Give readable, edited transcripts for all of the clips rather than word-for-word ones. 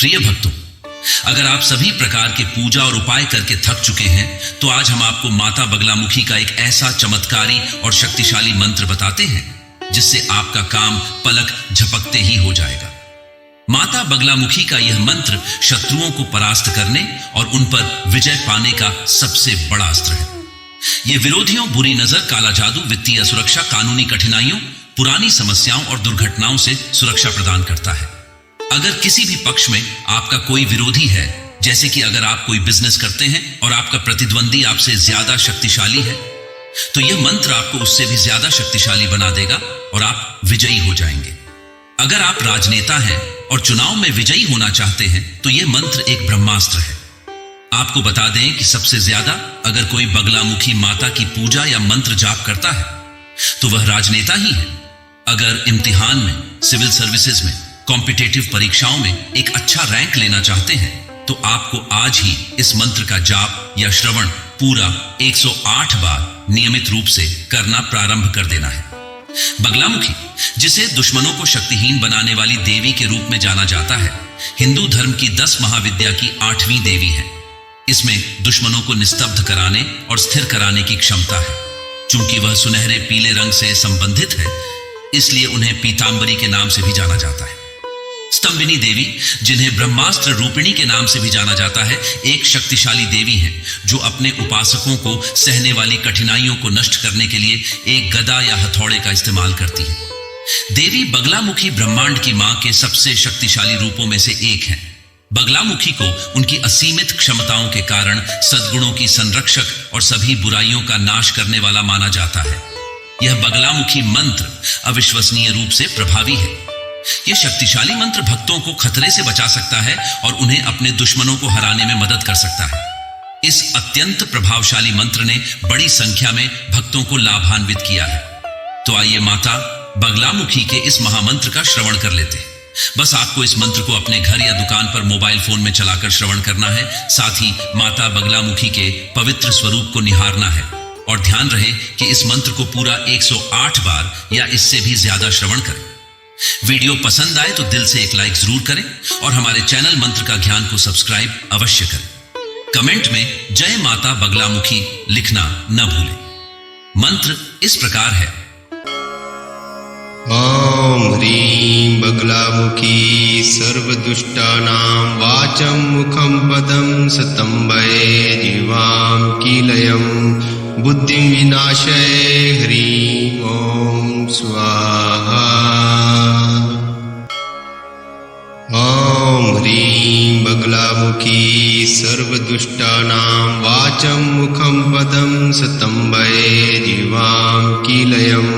प्रिय भक्तों, अगर आप सभी प्रकार के पूजा और उपाय करके थक चुके हैं तो आज हम आपको माता बगलामुखी का एक ऐसा चमत्कारी और शक्तिशाली मंत्र बताते हैं जिससे आपका काम पलक झपकते ही हो जाएगा। माता बगलामुखी का यह मंत्र शत्रुओं को परास्त करने और उन पर विजय पाने का सबसे बड़ा अस्त्र है। यह विरोधियों, बुरी नजर, काला जादू, वित्तीय असुरक्षा, कानूनी कठिनाइयों, पुरानी समस्याओं और दुर्घटनाओं से सुरक्षा प्रदान करता है। अगर किसी भी पक्ष में आपका कोई विरोधी है, जैसे कि अगर आप कोई बिजनेस करते हैं और आपका प्रतिद्वंदी आपसे ज्यादा शक्तिशाली है, तो यह मंत्र आपको उससे भी ज्यादा शक्तिशाली बना देगा और आप विजयी हो जाएंगे। अगर आप राजनेता हैं और चुनाव में विजयी होना चाहते हैं तो यह मंत्र एक ब्रह्मास्त्र है। आपको बता दें कि सबसे ज्यादा अगर कोई बगलामुखी माता की पूजा या मंत्र जाप करता है तो वह राजनेता ही है। अगर इम्तिहान में, सिविल सर्विसेज में, कॉम्पिटिटिव परीक्षाओं में एक अच्छा रैंक लेना चाहते हैं तो आपको आज ही इस मंत्र का जाप या श्रवण पूरा 108 बार नियमित रूप से करना प्रारंभ कर देना है। बगलामुखी, जिसे दुश्मनों को शक्तिहीन बनाने वाली देवी के रूप में जाना जाता है, हिंदू धर्म की 10 महाविद्या की 8वीं देवी है। इसमें दुश्मनों को निस्तब्ध कराने और स्थिर कराने की क्षमता है। चूंकि वह सुनहरे पीले रंग से संबंधित है, इसलिए उन्हें पीतांबरी के नाम से भी जाना जाता है। स्तंभिनी देवी, जिन्हें ब्रह्मास्त्र रूपिणी के नाम से भी जाना जाता है, एक शक्तिशाली देवी हैं जो अपने उपासकों को सहने वाली कठिनाइयों को नष्ट करने के लिए एक गदा या हथौड़े का इस्तेमाल करती है। देवी बगलामुखी ब्रह्मांड की मां के सबसे शक्तिशाली रूपों में से एक है। बगलामुखी को उनकी असीमित क्षमताओं के कारण सद्गुणों की संरक्षक और सभी बुराइयों का नाश करने वाला माना जाता है। यह बगलामुखी मंत्र अविश्वसनीय रूप से प्रभावी है। यह शक्तिशाली मंत्र भक्तों को खतरे से बचा सकता है और उन्हें अपने दुश्मनों को हराने में मदद कर सकता है। इस अत्यंत प्रभावशाली मंत्र ने बड़ी संख्या में भक्तों को लाभान्वित किया है। तो आइए माता बगलामुखी के इस महामंत्र का श्रवण कर लेते हैं। बस आपको इस मंत्र को अपने घर या दुकान पर मोबाइल फोन में चलाकर श्रवण करना है। साथ ही माता बगलामुखी के पवित्र स्वरूप को निहारना है और ध्यान रहे कि इस मंत्र को पूरा 108 बार या इससे भी ज्यादा श्रवण करें। वीडियो पसंद आए तो दिल से एक लाइक जरूर करें और हमारे चैनल मंत्र का ज्ञान को सब्सक्राइब अवश्य करें। कमेंट में जय माता बगलामुखी लिखना न भूलें। मंत्र इस प्रकार है। ॐ ह्रीं बगलामुखी सर्वदुष्टानां वाचं मुखं पदं सतम्बये जीवां कीलयं बुद्धिं विनाशय ह्रीं ॐ स्वाहा। ॐ ह्रीं बगलामुखी सर्वदुष्टानां वाचं मुखं पदं सतम्बये जीवां कीलयं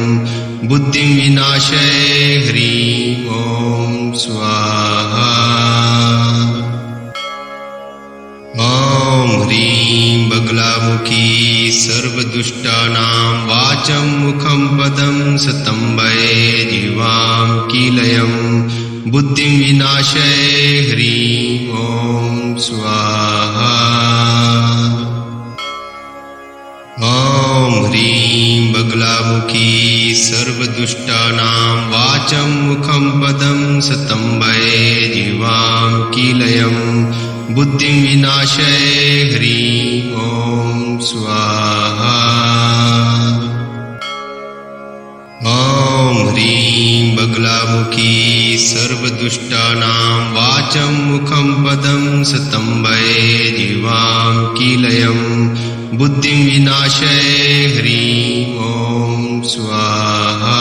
बुद्धिं विनाशय ह्रीं ॐ स्वाहा। ॐ ह्रीं बगलामुखी सर्वदुष्टानां वाचं मुखं पदं सतम्बये जीवां कीलयं बुद्धिं विनाशय ह्रीं ॐ स्वाहा। ॐ ह्रीं बगलामुखी सर्वदुष्टानां वाचं मुखं पदं सतम्बये जीवां कीलयं बुद्धिं विनाशय ह्रीं ॐ स्वाहा। ॐ ह्रीं बगलामुखी सर्वदुष्टानां वाचं मुखं पदं सतम्बये जीवां कीलयं बुद्धिं विनाशय ह्रीं ॐ स्वाहा।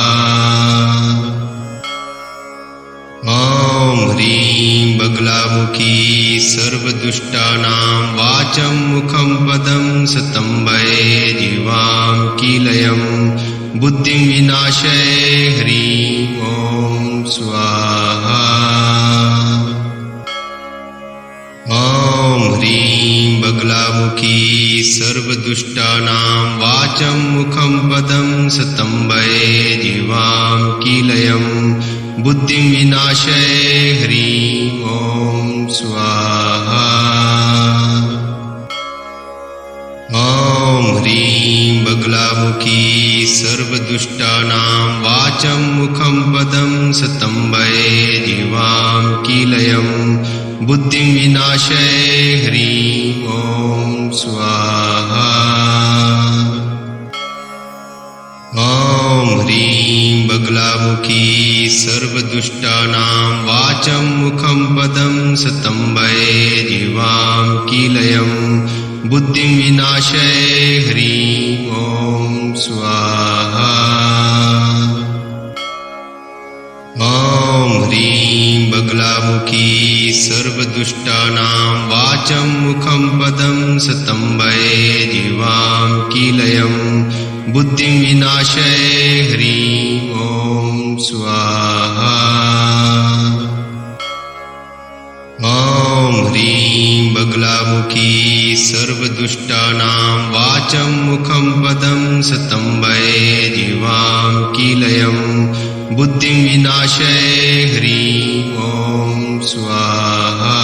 ॐ ह्रीं बगलामुखी सर्वदुष्टानां वाचं मुखं पदं सतम्बये जीवां कीलयं बुद्धिं विनाशय ह्रीं ॐ स्वाहा। ॐ ह्रीं बगलामुखी सर्वदुष्टानां वाचं मुखं पदं सतम्बये जीवां कीलयं बुद्धिं विनाशय ह्रीं ॐ स्वाहा। ॐ ह्रीं बगलामुखी सर्वदुष्टानां वाचं मुखं पदं सतम्बये जीवां कीलयं बुद्धिं विनाशय ह्रीं ॐ स्वाहा। ॐ ह्रीं बगलामुखी सर्वदुष्टानां वाचं मुखं पदं स्तम्भये जीवां कीलयं बुद्धिं विनाशय ह्रीं ॐ स्वाहा। ॐ ह्रीं बगलामुखी सर्वदुष्टानां वाचं मुखं पदं स्तम्भये जीवां कीलयं बुद्धिं विनाशय ह्रीं ॐ स्वाहा। ॐ ह्रीं बगलामुखी सर्वदुष्टानां वाचं मुखं पदं स्तम्भये जीवां कीलयं बुद्धिं विनाशय ह्रीं ॐ स्वाहा।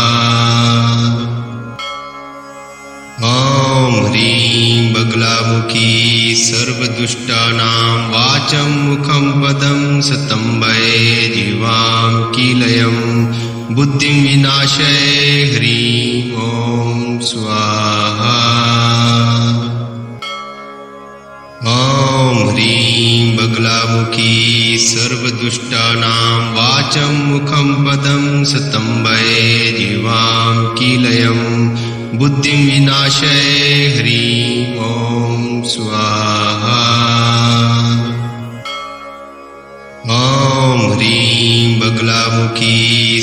ॐ ह्रीं बगलामुखी सर्वदुष्टानां वाचं मुखं पदं स्तम्भये जीवां कीलयं बुद्धिं विनाशय ह्रीं ॐ स्वाहा। ॐ ह्रीं बगलामुखी सर्वदुष्टानां वाचं मुखं पदं स्तम्भये जीवां कीलयं बुद्धिं विनाशय ह्रीं ॐ स्वाहा। ॐ ह्रीं बगलामुखी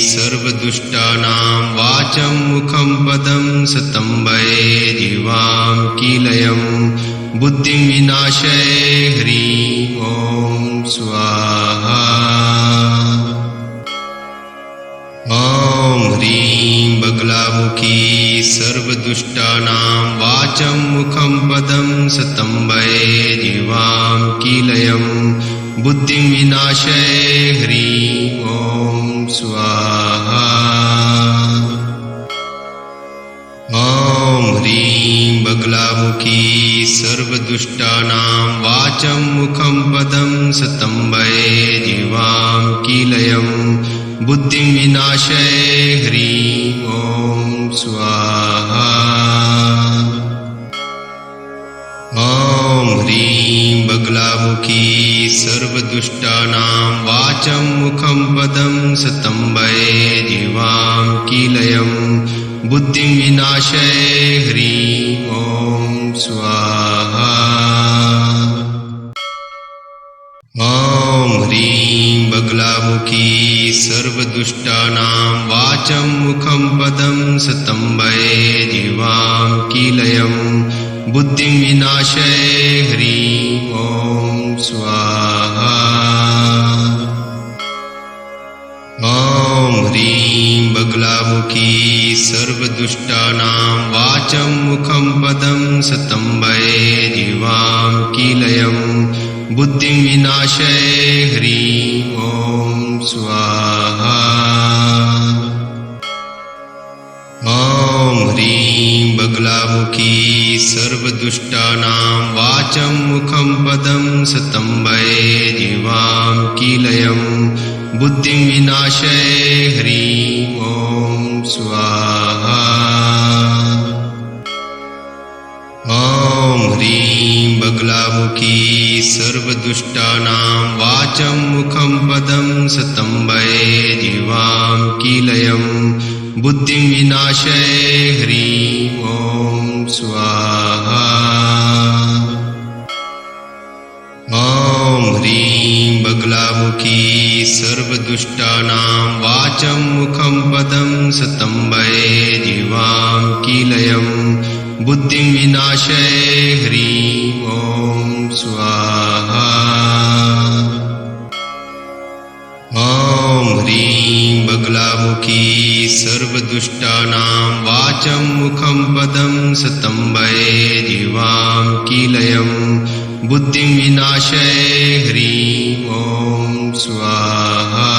सर्वदुष्टानां वाचं मुखं पदं स्तम्भये जीवां कीलयं बुद्धिं विनाशय ह्रीं ॐ स्वाहा। ॐ ह्रीं बगलामुखी सर्वदुष्टानां वाचं मुखं पदं स्तम्भये जीवां कीलयं बुद्धिं विनाशय ह्रीं ॐ स्वाहा। ॐ ह्रीं बगलामुखी सर्वदुष्टानां वाचं मुखं पदं स्तम्भये जीवां कीलयं बुद्धिं विनाशय ह्रीं ॐ स्वाहा। ॐ ह्रीं बगलामुखी सर्वदुष्टानां वाचं मुखं पदं स्तम्भये जीवां कीलयं बुद्धिं विनाशय ह्रीं ॐ स्वाहा। ॐ ह्रीं बगलामुखी सर्वदुष्टानां वाचं मुखं पदं स्तम्भये जीवां कीलयं बुद्धिं विनाशय ह्रीं ॐ स्वाहा। ॐ ह्रीं बगलामुखी सर्वदुष्टानां वाचं मुखं पदं स्तम्भये जीवां कीलयं बुद्धिं विनाशय ह्रीं ॐ स्वाहा। ॐ ह्रीं बगलामुखी सर्वदुष्टानां वाचं मुखं पदं स्तम्भये जीवां कीलयं बुद्धिं विनाशय ह्रीं ॐ स्वाहा। ॐ ह्रीं बगलामुखी सर्वदुष्टानां वाचं मुखं पदं स्तम्भये जीवां कीलयं बुद्धिं विनाशय ह्रीं ॐ स्वाहा। ॐ ह्रीं बगलामुखी सर्वदुष्टानां वाचं मुखं पदं स्तम्भये जीवां कीलयं बुद्धिं विनाशय ह्रीं ॐ स्वाहा। ॐ ह्रीं बगलामुखी सर्वदुष्टानां वाचं मुखं पदं स्तम्भये जीवां कीलयं बुद्धिं विनाशय ह्रीं ॐ स्वाहा।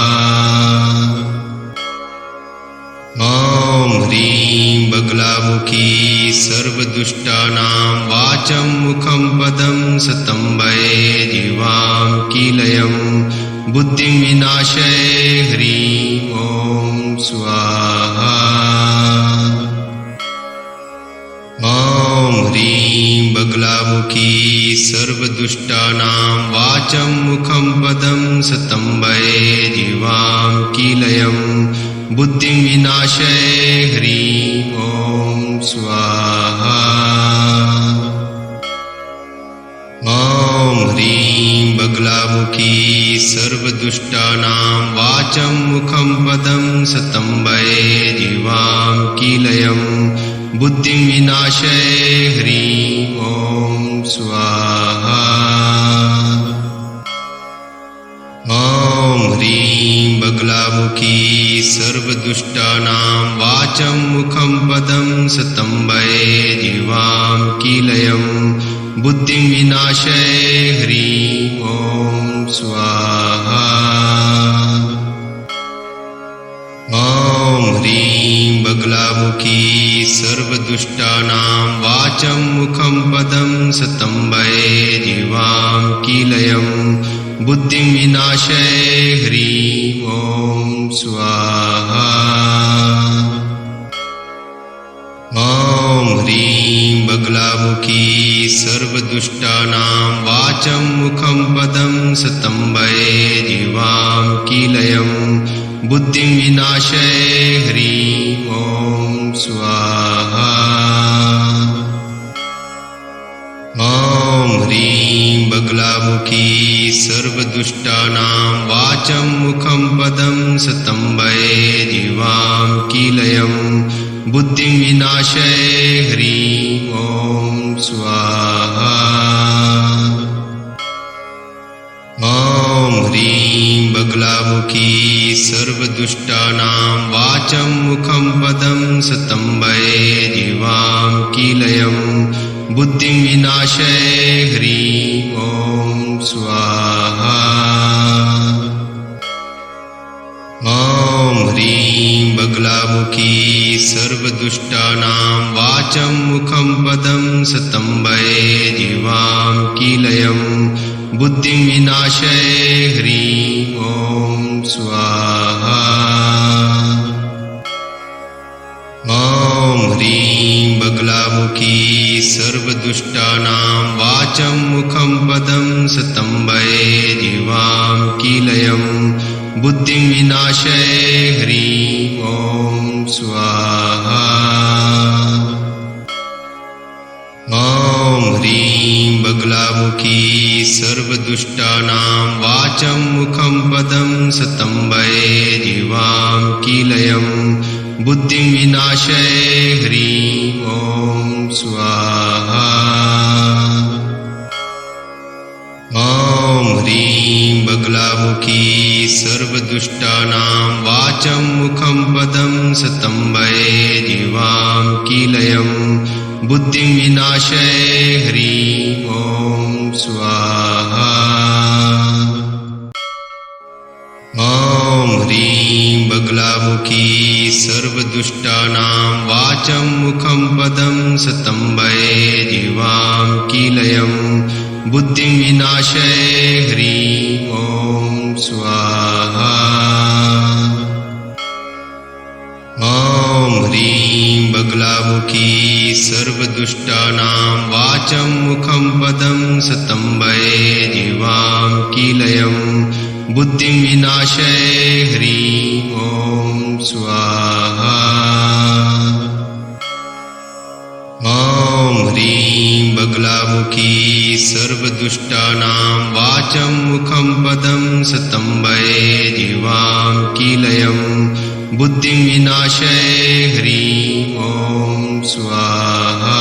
ॐ ह्रीं बगलामुखी सर्वदुष्टानां वाचं मुखं पदं स्तम्भये जीवां कीलयं बुद्धिं विनाशय ह्रीं ॐ स्वाहा। बगलामुखी सर्वदुष्टानां वाचं मुखं पदं स्तम्भये जीवां कीलयं बुद्धिं विनाशये ह्रीं ॐ स्वाहा ॐ ह्रीं बगलामुखी सर्वदुष्टानां वाचं मुखं पदं स्तम्भये जीवां कीलयं बुद्धिं विनाशये ह्रीं ॐ स्वाहा ॐ ह्रीं बगलामुखी सर्वदुष्टानां वाचं मुखं पदं स्तम्भये जीवां कीलयं बुद्धिं विनाशये ह्रीं ॐ स्वाहा ॐ ह्रीं बगलामुखी सर्वदुष्टानां वाचं मुखं पदं स्तम्भये जीवां कीलयं बुद्धिं विनाशये ह्रीं ॐ स्वाहा ॐ ह्रीं बगलामुखी सर्वदुष्टानां वाचं मुखं पदं स्तम्भये जीवां कीलयं बुद्धिं विनाशये ह्रीं ॐ स्वाहा ॐ ह्रीं बगलामुखी सर्वदुष्टानां वाचं मुखं पदं स्तम्भये जीवां कीलयं बुद्धिं विनाशये ह्रीं ॐ स्वाहा ॐ ह्रीं बगलामुखी सर्वदुष्टानां वाचं मुखं पदं स्तम्भये जीवां कीलयं बुद्धिं विनाशये ह्रीं ॐ स्वाहा ॐ ह्रीं बगलामुखी सर्वदुष्टानां वाचं मुखं पदं स्तम्भये जीवां कीलयं बुद्धिं विनाशये ह्रीं ॐ स्वाहा ॐ ह्रीं बगलामुखी सर्वदुष्टानां वाचं मुखं पदं स्तम्भये जीवां कीलयं बुद्धिं विनाशये ह्रीं ॐ स्वाहा ॐ ह्रीं बगलामुखी सर्वदुष्टानां वाचं मुखं पदं स्तम्भये जीवां कीलयं बुद्धिं विनाशये ह्रीं ॐ स्वाहा ॐ ह्रीं बगलामुखी सर्वदुष्टानां वाचं मुखं पदं स्तम्भये जीवां कीलयं बुद्धिं विनाशये ह्रीं ॐ स्वाहा ॐ ह्रीं बगलामुखी सर्वदुष्टानां वाचं मुखं पदं स्तम्भये जीवां कीलयं बुद्धिं विनाशये ह्रीं ॐ स्वाहा ॐ ह्रीं बगलामुखी सर्वदुष्टानां वाचं मुखं पदं स्तम्भये जीवां कीलयं बुद्धिं विनाशये ह्रीं ॐ स्वाहा ॐ ह्रीं बगलामुखी सर्वदुष्टानां वाचं मुखं पदं स्तम्भये जीवां कीलयं बुद्धिं विनाशये ह्रीं ॐ स्वाहा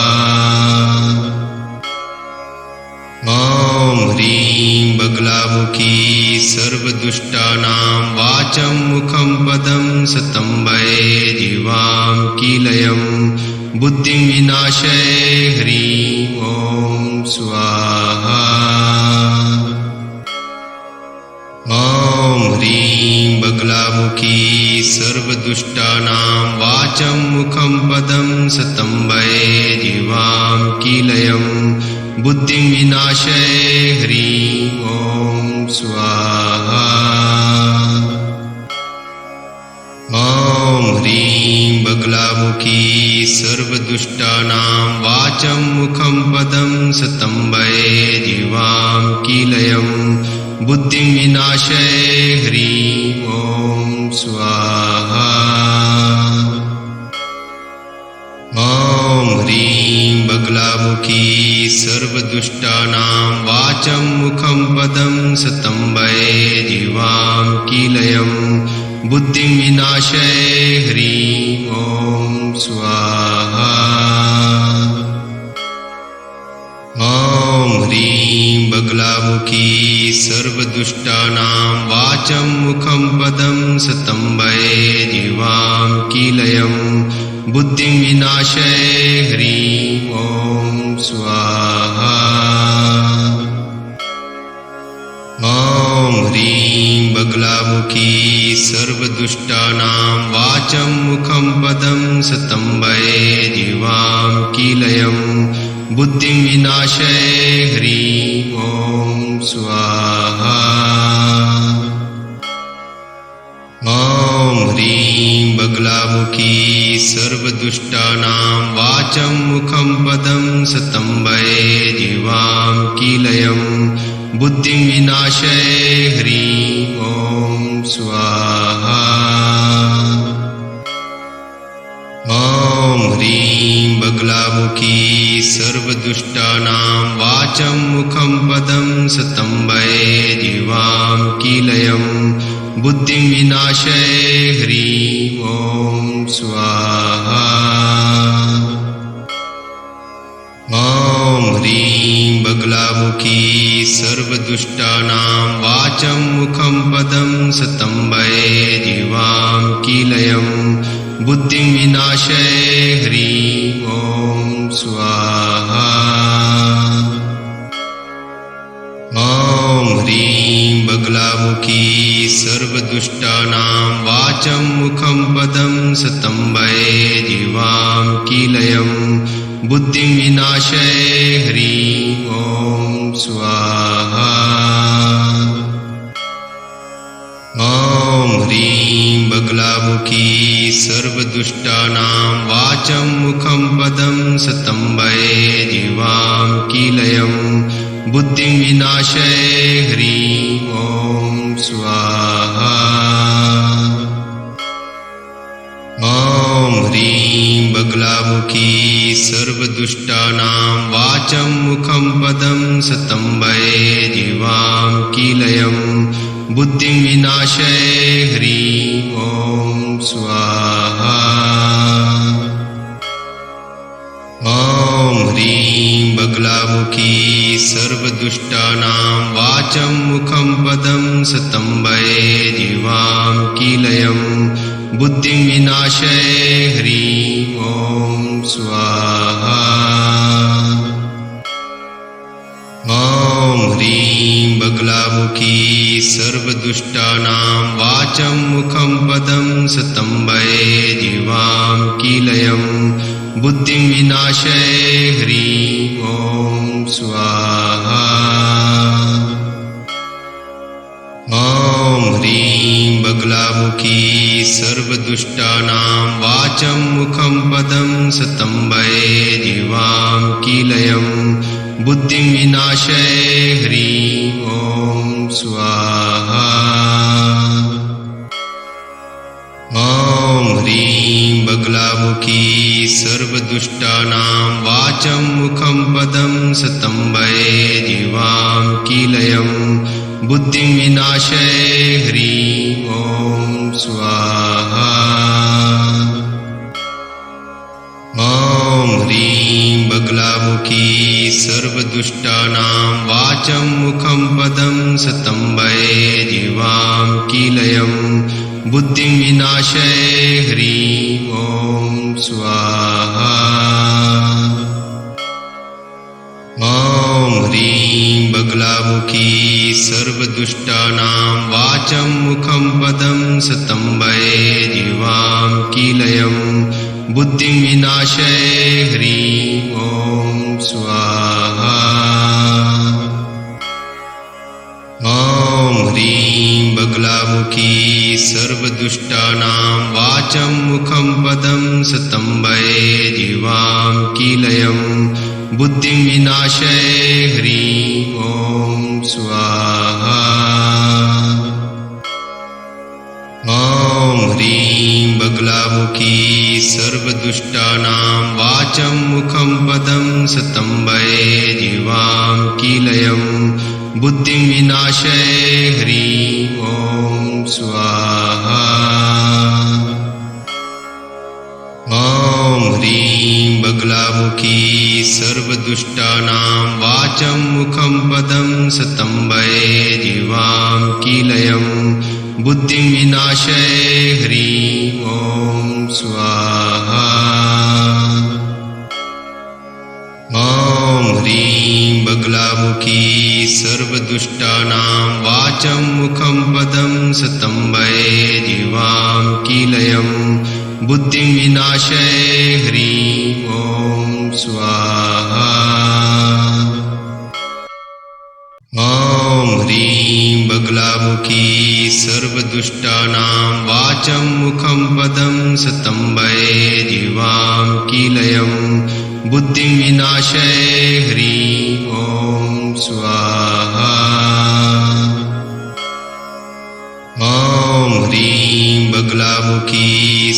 ॐ ह्रीं बगलामुखी सर्वदुष्टानां वाचं मुखं पदं स्तम्भये जीवां कीलयं बुद्धिं विनाशये ह्रीं ॐ स्वाहा ॐ ह्रीं बगलामुखी सर्वदुष्टानां वाचं मुखं पदं स्तम्भये जीवां कीलयं बुद्धिं विनाशये ह्रीं ॐ स्वाहा ॐ ह्रीं बगलामुखी सर्वदुष्टानां वाचं मुखं पदं सतम्बये जीवां कीलयं बुद्धिं विनाशय ह्रीं ॐ स्वाहा। ॐ ह्रीं बगलामुखी सर्वदुष्टानां वाचं मुखं पदं सतम्बये जीवां कीलयं बुद्धिं विनाशय ह्रीं ॐ स्वाहा। ॐ ह्रीं बगलामुखी सर्वदुष्टानां वाचं मुखं पदं सतम्बये जीवां कीलयं बुद्धिं विनाशय ह्रीं ॐ स्वाहा। ॐ ह्रीं बगलामुखी सर्वदुष्टानां वाचं मुखं पदं सतम्बये जीवां कीलयं बुद्धिं विनाशय ह्रीं ॐ स्वाहा। ॐ ह्रीं बगलामुखी सर्वदुष्टानां वाचं मुखं पदं सतम्बये जीवां कीलयं बुद्धिं विनाशय ह्रीं ॐ स्वाहा। ॐ ह्रीं बगलामुखी सर्वदुष्टानां वाचं मुखं पदं सतम्बये जीवां कीलयं बुद्धिं विनाशय ह्रीं ॐ स्वाहा। ॐ ह्रीं बगलामुखी सर्वदुष्टानां वाचं मुखं पदं सतम्बये जीवां कीलयं बुद्धिं विनाशय ह्रीं ॐ स्वाहा। ॐ ह्रीं बगलामुखी सर्वदुष्टानां वाचं मुखं पदं सतम्बये जीवां कीलयं बुद्धिं विनाशय ह्रीं ॐ स्वाहा। ॐ ह्रीं बगलामुखी सर्वदुष्टानां वाचं मुखं पदं सतम्बये जीवां कीलयं बुद्धिं विनाशय ह्रीं ॐ स्वाहा। ॐ ह्रीं बगलामुखी सर्वदुष्टानां वाचं मुखं पदं सतम्बये जीवां कीलयं बुद्धिं विनाशय ह्रीं ॐ स्वाहा। ॐ ह्रीं बगलामुखी सर्वदुष्टानां वाचं मुखं पदं सतम्बये जीवां कीलयं बुद्धिं विनाशय ह्रीं ॐ स्वाहा। ॐ ह्रीं बगलामुखी सर्वदुष्टानां वाचं मुखं पदं सतम्बये जीवां कीलयं बुद्धिं विनाशय ह्रीं ॐ स्वाहा। ॐ ह्रीं बगलामुखी सर्वदुष्टानां वाचं मुखं पदं सतम्बये जीवां कीलयं बुद्धिं विनाशय ह्रीं ॐ स्वाहा। ॐ ह्रीं बगलामुखी सर्वदुष्टानां वाचं मुखं पदं सतम्बये जीवां कीलयं बुद्धिं विनाशय ह्रीं ॐ स्वाहा। ॐ ह्रीं बगलामुखी सर्वदुष्टानां वाचं मुखं पदं सतम्बये जीवां कीलयं बुद्धिं विनाशय ह्रीं ॐ स्वाहा। ॐ ह्रीं बगलामुखी सर्वदुष्टानां वाचं मुखं पदं सतम्बये जीवां कीलयं बुद्धिं विनाशय ह्रीं ॐ स्वाहा। ॐ ह्रीं बगलामुखी सर्वदुष्टानां वाचं मुखं पदं सतम्बये जीवां कीलयं बुद्धिं विनाशय ह्रीं ॐ स्वाहा। ॐ ह्रीं बगलामुखी सर्वदुष्टानां वाचं मुखं पदं स्तम्भये जीवां कीलयं बुद्धिं विनाशय ह्रीं ॐ स्वाहा। ॐ ह्रीं बगलामुखी सर्वदुष्टानां वाचं मुखं पदं स्तम्भये जीवां कीलयं बुद्धिं विनाशय ह्रीं ॐ स्वाहा। ॐ ह्रीं बगलामुखी सर्वदुष्टानां वाचं मुखं पदं स्तम्भये जीवां कीलयं बुद्धिं विनाशय ह्रीं ॐ स्वाहा। ॐ ह्रीं बगलामुखी सर्वदुष्टानां वाचं मुखं पदं स्तम्भये जीवां कीलयं बुद्धिं विनाशय ह्रीं ॐ स्वाहा। ॐ ह्रीं बगलामुखी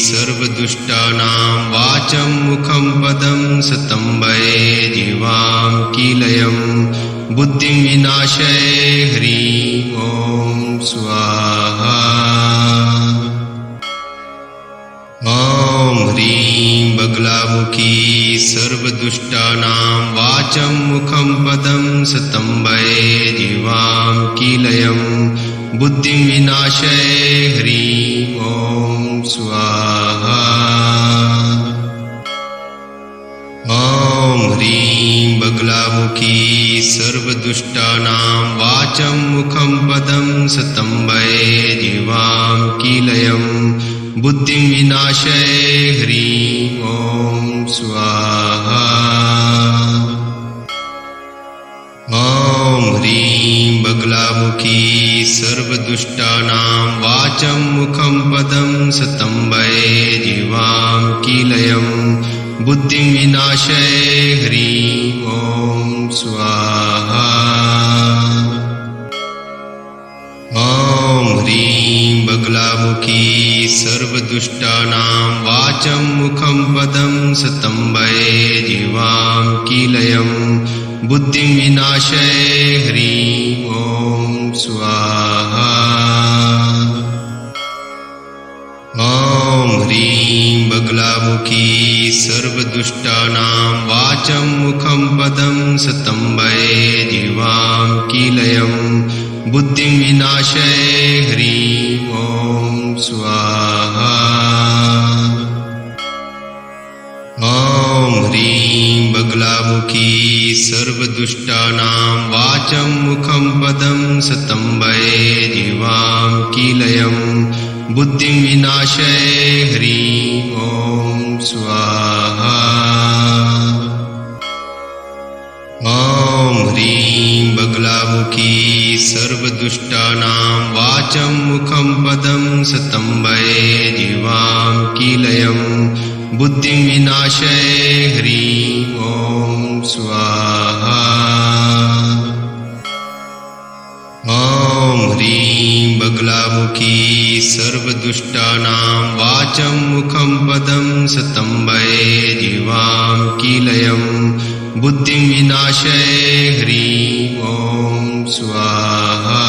सर्वदुष्टानां वाचं मुखं पदं स्तम्भये जीवां कीलयं बुद्धिं विनाशय ह्रीं ॐ स्वाहा। ॐ ह्रीं बगलामुखी सर्वदुष्टानां वाचं मुखं पदं स्तम्भये जीवां कीलयं बुद्धिं विनाशय ह्रीं ॐ स्वाहा। ॐ ह्रीं बगलामुखी सर्वदुष्टानां वाचं मुखं पदं स्तम्भये जीवां कीलयं बुद्धिं विनाशय ह्रीं ॐ स्वाहा। ॐ ह्रीं बगलामुखी सर्वदुष्टानां वाचं मुखं पदं स्तम्भये जीवां कीलयं बुद्धिं विनाशय ह्रीं ॐ स्वाहा। ॐ ह्रीं बगलामुखी सर्वदुष्टानां वाचं मुखं पदं स्तम्भये जीवां कीलयं बुद्धिं विनाशय ह्रीं ॐ स्वाहा। ॐ ह्रीं बगलामुखी सर्वदुष्टानां वाचं मुखं पदं स्तम्भये जीवां कीलयं बुद्धिं विनाशय ह्रीं ॐ स्वाहा। ॐ ह्रीं बगलामुखी सर्वदुष्टानां वाचं मुखं पदं स्तम्भये जीवां कीलयं बुद्धिं विनाशय ह्रीं ॐ स्वाहा। ॐ ह्रीं बगलामुखी सर्वदुष्टानां वाचं मुखं पदं स्तम्भये जीवां कीलयं बुद्धिं विनाशय ह्रीं ॐ स्वाहा। ॐ ह्रीं बगलामुखी सर्वदुष्टानां वाचं मुखं पदं स्तम्भये जीवां कीलयं बुद्धिं विनाशय ह्रीं ॐ स्वाहा।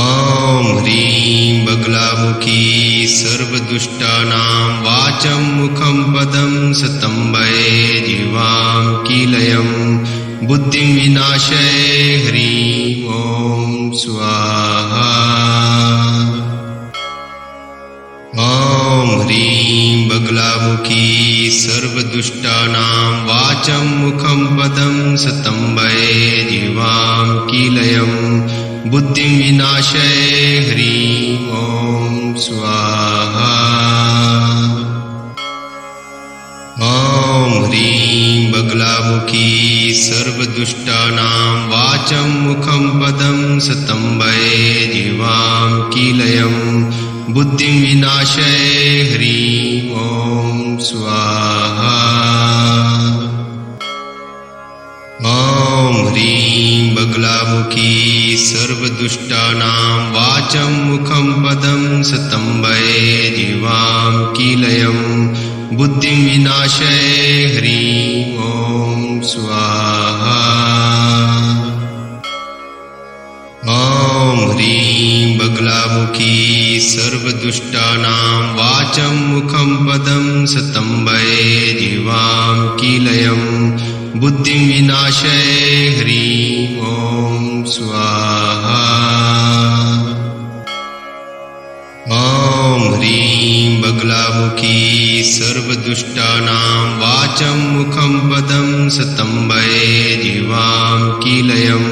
ॐ ह्रीं बगलामुखी सर्वदुष्टानां वाचं मुखं पदं स्तम्भये जीवां कीलयं बुद्धिं विनाशय ह्रीं ॐ स्वाहा। ॐ ह्रीं बगलामुखी सर्वदुष्टानां वाचं मुखं पदं स्तम्भये जीवां कीलयं बुद्धिं विनाशय ह्रीं ॐ स्वाहा। ॐ ह्रीं बगलामुखी सर्वदुष्टानां वाचं मुखं पदं स्तम्भये जीवां कीलयं बुद्धिं विनाशय ह्रीं ॐ स्वाहा। बगलामुखी सर्वदुष्टानां वाचं मुखं पदं स्तम्भये जीवां कीलयं बुद्धिं विनाशय ह्रीं ॐ स्वाहा। ॐ ह्रीं बगलामुखी सर्वदुष्टानां वाचं मुखं पदं स्तम्भये जीवां कीलयं बुद्धिं विनाशय ह्रीं ॐ स्वाहा। ॐ ह्रीं बगलामुखी सर्वदुष्टानां वाचं मुखं पदं स्तम्भये जीवां कीलयं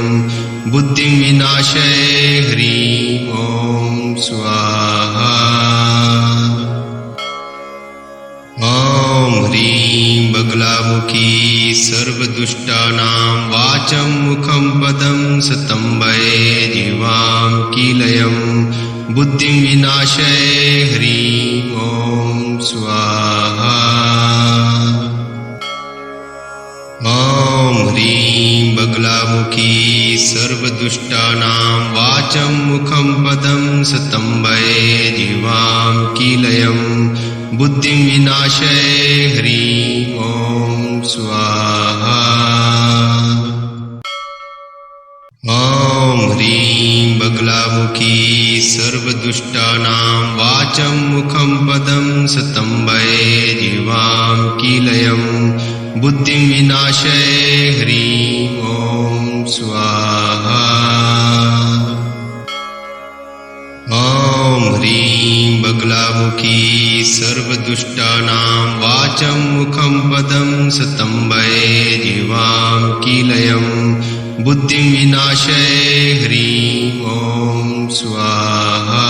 बुद्धिं विनाशय ह्रीं ॐ स्वाहा। ॐ ह्रीं बगलामुखी सर्वदुष्टानां वाचं मुखं पदं स्तम्भये जीवां कीलयं बुद्धिं विनाशय ह्रीं ॐ स्वाहा। ॐ ह्रीं बगलामुखी सर्वदुष्टानां वाचं मुखं पदं स्तम्भये जीवां कीलयं बुद्धिं विनाशय ह्रीं ॐ स्वाहा। ॐ ह्रीं बगलामुखी सर्वदुष्टानां वाचं मुखं पदं स्तम्भये जीवां कीलयं बुद्धिं विनाशय ह्रीं ॐ स्वाहा। ॐ ह्रीं बगलामुखी सर्वदुष्टानां वाचं मुखं पदं स्तम्भये जीवां कीलयं बुद्धिं विनाशय ह्रीं ॐ स्वाहा।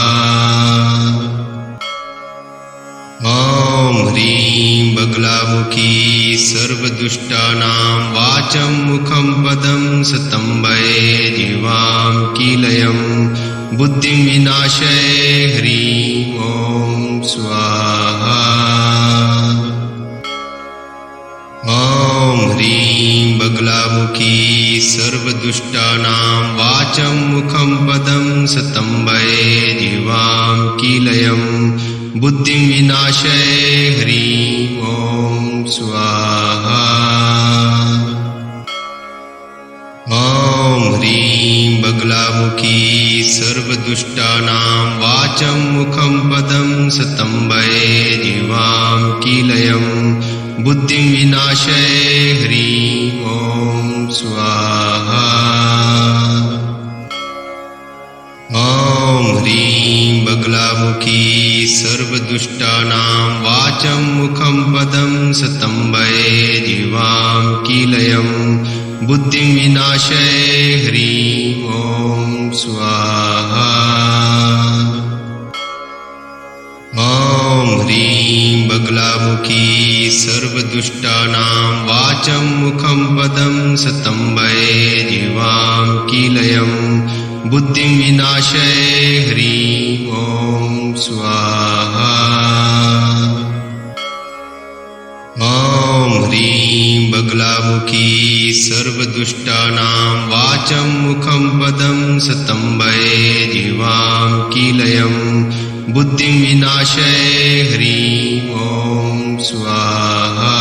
ॐ ह्रीं बगलामुखी सर्वदुष्टानां वाचं मुखं पदं स्तम्भये जीवां कीलयं बुद्धिं विनाशय ह्रीं ॐ स्वाहा। ॐ ह्रीं बगलामुखी सर्वदुष्टानां वाचं मुखं पदं स्तम्भये जीवां कीलयं बुद्धिं विनाशय ह्रीं ॐ स्वाहा। ॐ ह्रीं बगलामुखी सर्वदुष्टानां वाचं मुखं पदं स्तम्भये जीवां कीलयं बुद्धिं विनाशय ह्रीं ॐ स्वाहा। ॐ ह्रीं बगलामुखी सर्वदुष्टानां वाचं मुखं पदं स्तम्भये जीवां कीलयं बुद्धिं विनाशय ह्रीं ॐ स्वाहा। ॐ ह्रीं बगलामुखी सर्वदुष्टानां वाचं मुखं पदं स्तम्भये जीवां कीलयं बुद्धिं विनाशय ह्रीं ॐ स्वाहा। ॐ ह्रीं बगलामुखी सर्वदुष्टानां वाचं मुखं पदं स्तम्भये जीवां कीलयं बुद्धिं विनाशय ह्रीं ॐ स्वाहा।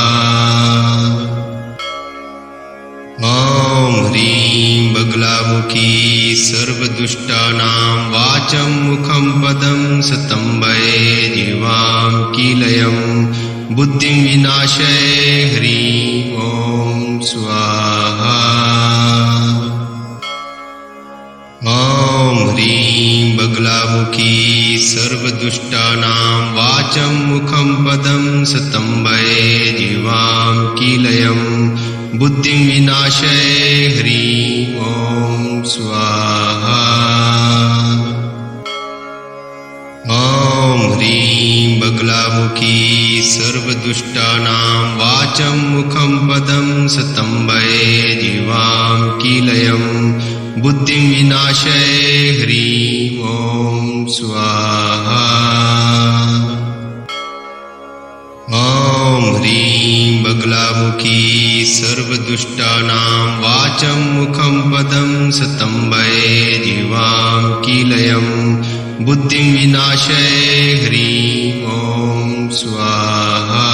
ॐ ह्रीं बगलामुखी सर्वदुष्टानां वाचं मुखं पदं स्तम्भये जीवां कीलयं बुद्धिं विनाशय ह्रीं ॐ स्वाहा। ॐ ह्रीं बगलामुखी सर्वदुष्टानां वाचं मुखं पदं स्तम्भये जीवां कीलयं बुद्धिं विनाशय ह्रीं ॐ स्वाहा। ॐ ह्रीं बगलामुखी सर्वदुष्टानां वाचं मुखं पदं स्तम्भये जीवां कीलयं बुद्धिं विनाशय ह्रीं ॐ स्वाहा। ॐ ह्रीं बगलामुखी सर्वदुष्टानां वाचं मुखं पदं सतम्बये जीवां कीलयं बुद्धिं विनाशये ह्रीं ॐ स्वाहा।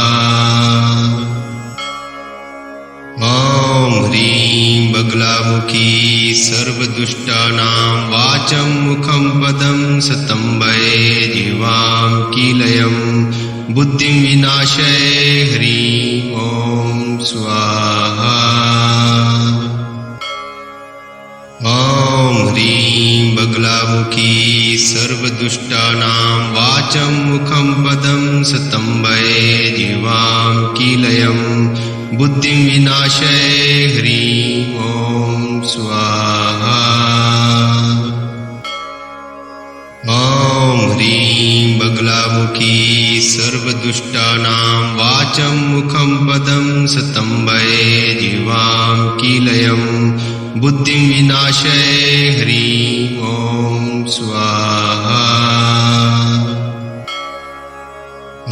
ॐ ह्रीं बगलामुखी सर्वदुष्टानां वाचं मुखं पदं सतम्बये जीवां कीलयं बुद्धिं विनाशये ह्रीं ॐ स्वाहा। ॐ ह्रीं बगलामुखी सर्वदुष्टानां वाचं मुखं पदं सतम्बये जीवां कीलयं बुद्धिं विनाशये ह्रीं ॐ स्वाहा। ॐ ह्रीं बगलामुखी सर्वदुष्टानां वाचं मुखं पदं सतम्बये जीवां कीलयं बुद्धिं विनाशये ह्रीं ॐ स्वाहा।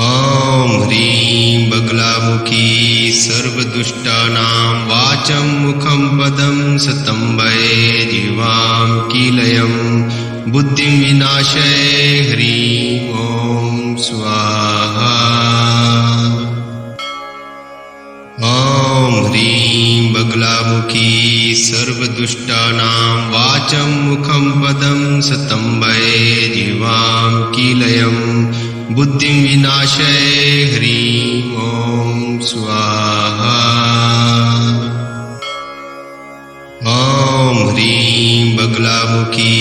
ॐ ह्रीं बगलामुखी सर्वदुष्टानां वाचं मुखं पदं सतम्बये जीवां कीलयं बुद्धिं विनाशये ह्रीं ॐ स्वाहा। ॐ ह्रीं बगलामुखी सर्वदुष्टानां वाचं मुखं पदं सतम्बये जीवां कीलयं बुद्धिं विनाशये ह्रीं ॐ स्वाहा। ॐ ह्रीं बगलामुखी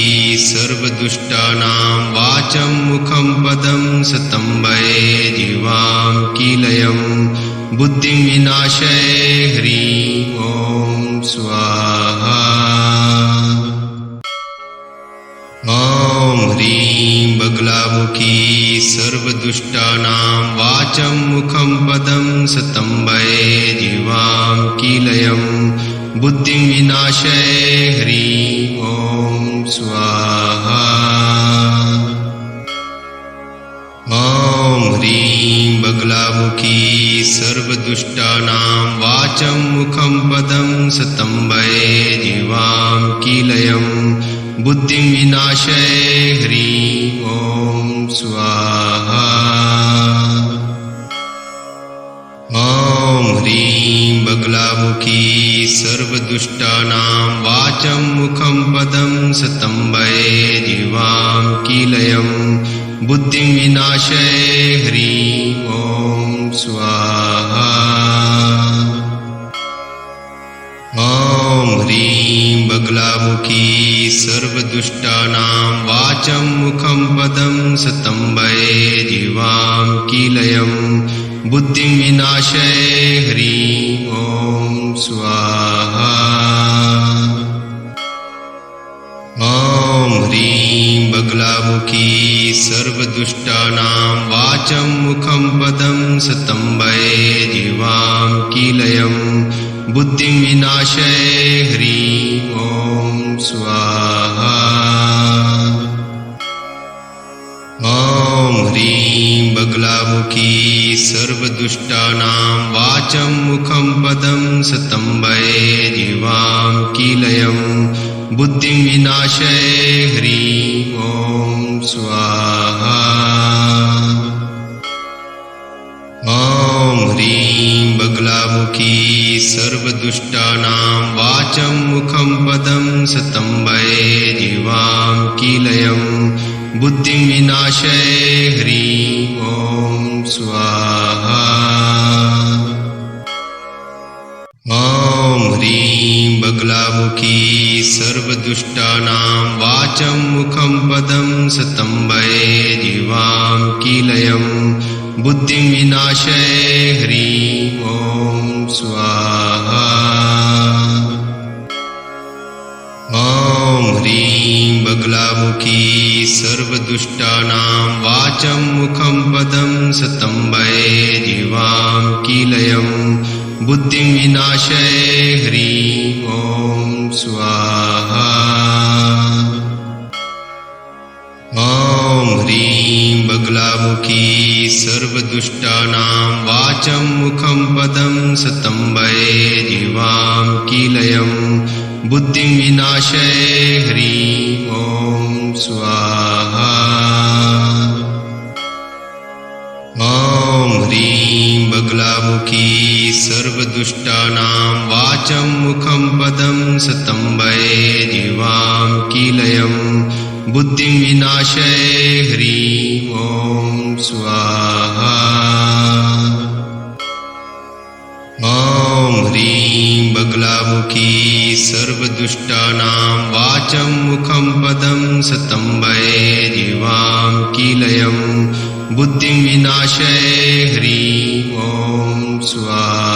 सर्वदुष्टानां वाचं मुखं पदं सतम्बये जीवां कीलयं बुद्धिं विनाशये ह्रीं ॐ स्वाहा। ॐ ह्रीं बगलामुखी सर्वदुष्टानां वाचं मुखं पदं सतम्बये जीवां कीलयं बुद्धिं विनाशये ह्रीं ॐ स्वाहा। ॐ ह्रीं बगलामुखी सर्वदुष्टानां वाचं मुखं पदं सतम्बये जीवां कीलयं बुद्धिं विनाशये ह्रीं ॐ स्वाहा। ॐ ह्रीं बगलामुखी सर्वदुष्टानां वाचं मुखं पदं सतम्बये जीवां कीलयं बुद्धिं विनाशये ह्रीं ॐ स्वाहा। ॐ ह्रीं बगलामुखी सर्वदुष्टानां वाचं मुखं पदं सतम्बये जीवां कीलयं बुद्धिं विनाशये ह्रीं ॐ स्वाहा। ॐ ह्रीं बगलामुखी सर्वदुष्टानां वाचं मुखं पदं सतम्बये जीवां कीलयं बुद्धिं विनाशये ह्रीं ॐ स्वाहा। ॐ ह्रीं बगलामुखी सर्वदुष्टानां वाचं मुखं पदं सतम्बये जीवां कीलयं बुद्धिं विनाशये ह्रीं ॐ स्वाहा। ॐ ह्रीं बगलामुखी सर्वदुष्टानां वाचं मुखं पदं सतम्बये जीवां कीलयं बुद्धिं विनाशये ह्रीं ॐ स्वाहा। ॐ ह्रीं बगलामुखी सर्वदुष्टानां वाचं मुखं पदं सतम्बये जीवां कीलयं बुद्धिं विनाशये ह्रीं ॐ स्वाहा। ॐ ह्रीं बगलामुखी सर्वदुष्टानां वाचं मुखं पदं सतम्बये जीवां कीलयं बुद्धिं विनाशये ह्रीं ॐ स्वाहा। ॐ ह्रीं बगलामुखी सर्वदुष्टानां वाचं मुखं पदं सतम्बये जीवां कीलयं बुद्धिं विनाशय ह्रीं ॐ स्वाहा ॐ ह्रीं बगलामुखी सर्वदुष्टानां वाचं मुखं पदं स्तम्भये जीवां कीलयं बुद्धिं विनाशय ह्रीं ॐ स्वाहा ॐ ह्रीं बगलामुखी सर्वदुष्टानां वाचं मुखं पदं स्तम्भये जीवां कीलयं बुद्धिं विनाशय ह्रीं ॐ स्वाहा